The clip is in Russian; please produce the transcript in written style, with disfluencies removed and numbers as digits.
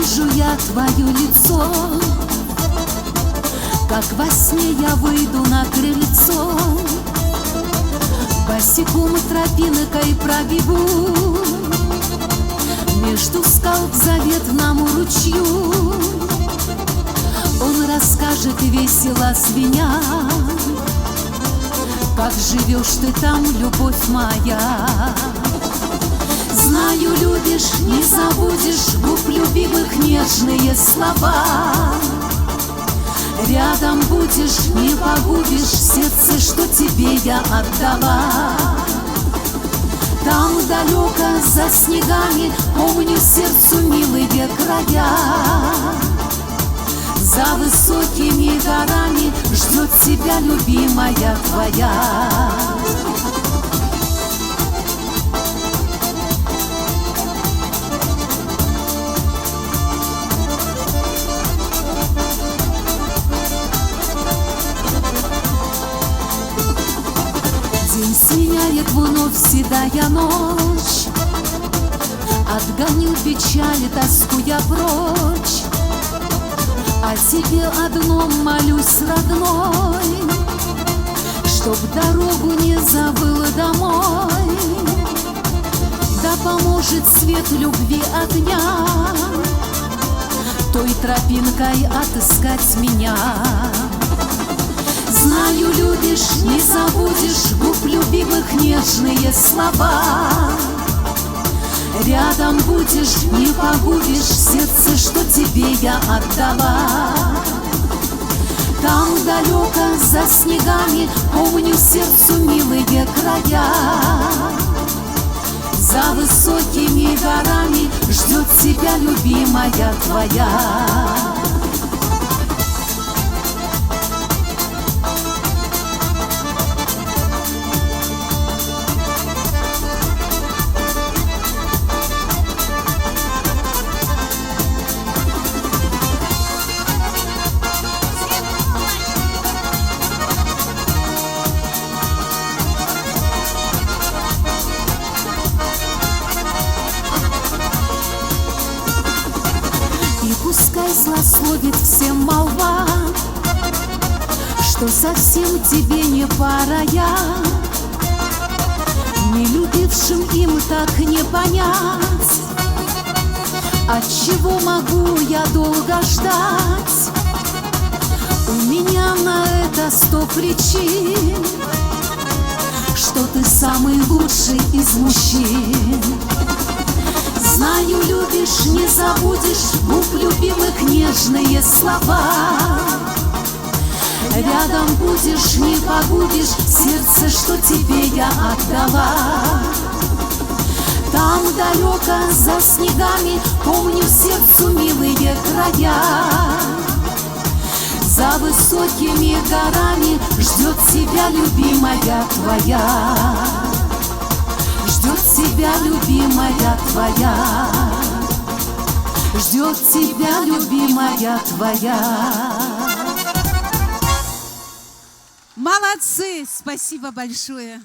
Вижу я твое лицо, как во сне я выйду на крыльцо, босиком тропинкой пробегу между скал к заветному ручью. Он расскажет весело звеня, как живешь ты там, любовь моя. Знаю, любишь, не забудешь губ любимых нежные слова. Рядом будешь, не погубишь сердце, что тебе я отдала. Там далеко за снегами помню сердцу милые края. За высокими горами ждет тебя любимая твоя. День сменяет вновь седая ночь, отгоню печаль, тоску я прочь. О тебе одном молюсь, родной, чтоб дорогу не забыла домой. Да поможет свет любви огня той тропинкой отыскать меня. Знаю, любишь, не забудешь губ любимых нежные слова. Рядом будешь, не погубишь сердце, что тебе я отдала. Там далеко за снегами помню сердцу милые края. За высокими горами ждет тебя любимая твоя. Пускай злословит всем молва, что совсем тебе не пара я. Не любившим им так не понять, отчего могу я долго ждать. У меня на это 100 причин, что ты самый лучший из мужчин. Знаю, любишь, не забудешь губ любимых нежные слова. Рядом будешь, не погубишь сердце, что тебе я отдала. Там далеко за снегами помню сердцу милые края. За высокими горами ждет тебя любимая твоя. Ждет тебя любимая твоя. Ждет тебя любимая твоя. Молодцы! Спасибо большое!